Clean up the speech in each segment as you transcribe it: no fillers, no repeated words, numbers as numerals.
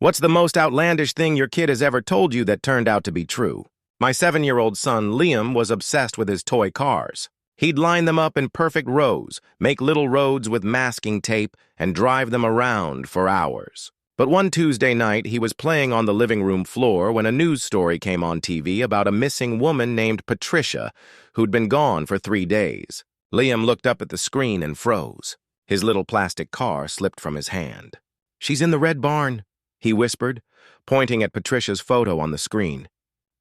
What's the most outlandish thing your kid has ever told you that turned out to be true? My 7-year-old son, Liam, was obsessed with his toy cars. He'd line them up in perfect rows, make little roads with masking tape, and drive them around for hours. But one Tuesday night, he was playing on the living room floor when a news story came on TV about a missing woman named Patricia who'd been gone for 3 days. Liam looked up at the screen and froze. His little plastic car slipped from his hand. "She's in the red barn," he whispered, pointing at Patricia's photo on the screen.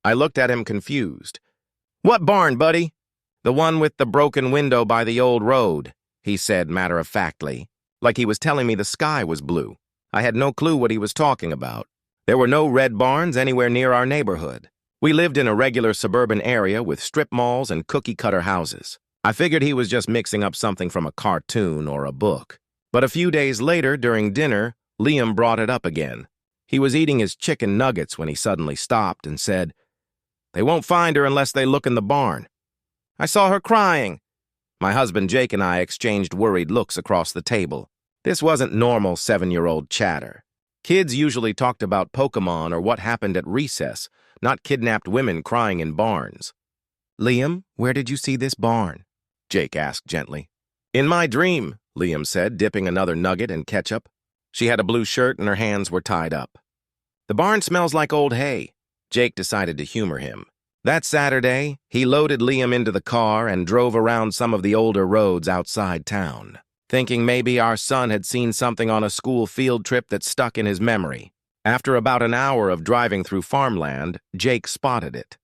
I looked at him confused. "What barn, buddy?" "The one with the broken window by the old road," he said matter-of-factly, like he was telling me the sky was blue. I had no clue what he was talking about. There were no red barns anywhere near our neighborhood. We lived in a regular suburban area with strip malls and cookie-cutter houses. I figured he was just mixing up something from a cartoon or a book. But a few days later, during dinner, Liam brought it up again. He was eating his chicken nuggets when he suddenly stopped and said, "They won't find her unless they look in the barn. I saw her crying." My husband Jake and I exchanged worried looks across the table. This wasn't normal 7-year-old chatter. Kids usually talked about Pokemon or what happened at recess, not kidnapped women crying in barns. "Liam, where did you see this barn?" Jake asked gently. "In my dream," Liam said, dipping another nugget in ketchup. She had a blue shirt and her hands were tied up. "The barn smells like old hay." Jake decided to humor him. That Saturday, he loaded Liam into the car and drove around some of the older roads outside town, thinking maybe our son had seen something on a school field trip that stuck in his memory. After about an hour of driving through farmland, Jake spotted it.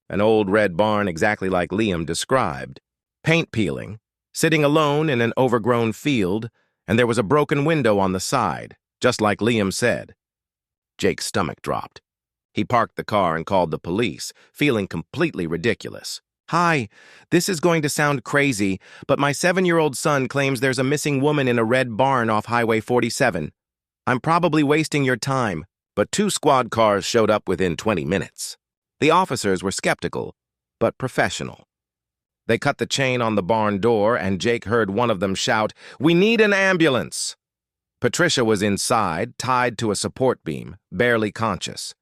An old red barn exactly like Liam described. Paint peeling, sitting alone in an overgrown field, and there was a broken window on the side, just like Liam said. Jake's stomach dropped. He parked the car and called the police, feeling completely ridiculous. "Hi, this is going to sound crazy, but my 7-year-old son claims there's a missing woman in a red barn off Highway 47. I'm probably wasting your time." But 2 squad cars showed up within 20 minutes. The officers were skeptical, but professional. They cut the chain on the barn door, and Jake heard one of them shout, "We need an ambulance!" Patricia was inside, tied to a support beam, barely conscious.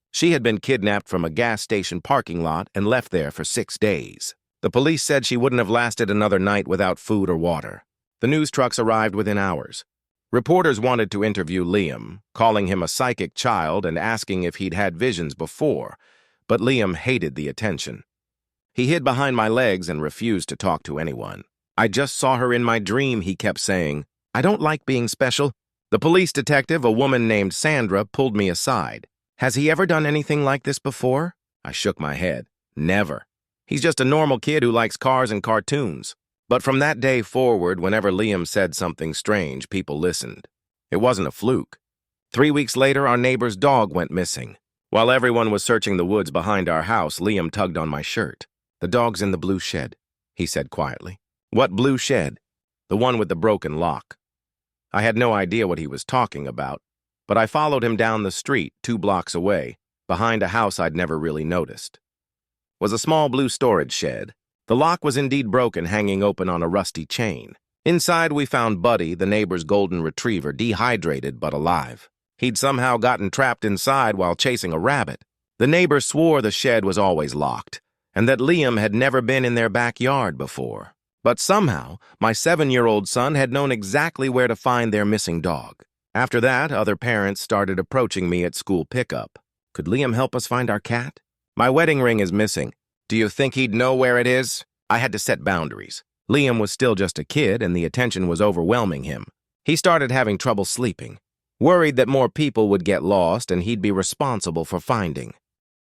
She had been kidnapped from a gas station parking lot and left there for 6 days. The police said she wouldn't have lasted another night without food or water. The news trucks arrived within hours. Reporters wanted to interview Liam, calling him a psychic child and asking if he'd had visions before, but Liam hated the attention. He hid behind my legs and refused to talk to anyone. "I just saw her in my dream," he kept saying. "I don't like being special." The police detective, a woman named Sandra, pulled me aside. "Has he ever done anything like this before?" I shook my head. "Never. He's just a normal kid who likes cars and cartoons." But from that day forward, whenever Liam said something strange, people listened. It wasn't a fluke. 3 weeks later, our neighbor's dog went missing. While everyone was searching the woods behind our house, Liam tugged on my shirt. "The dog's in the blue shed," he said quietly. "What blue shed?" "The one with the broken lock." I had no idea what he was talking about, but I followed him down the street 2 blocks away, behind a house I'd never really noticed. It was a small blue storage shed. The lock was indeed broken, hanging open on a rusty chain. Inside, we found Buddy, the neighbor's golden retriever, dehydrated but alive. He'd somehow gotten trapped inside while chasing a rabbit. The neighbor swore the shed was always locked, and that Liam had never been in their backyard before. But somehow, my 7-year-old son had known exactly where to find their missing dog. After that, other parents started approaching me at school pickup. "Could Liam help us find our cat? My wedding ring is missing. Do you think he'd know where it is?" I had to set boundaries. Liam was still just a kid, and the attention was overwhelming him. He started having trouble sleeping, worried that more people would get lost and he'd be responsible for finding.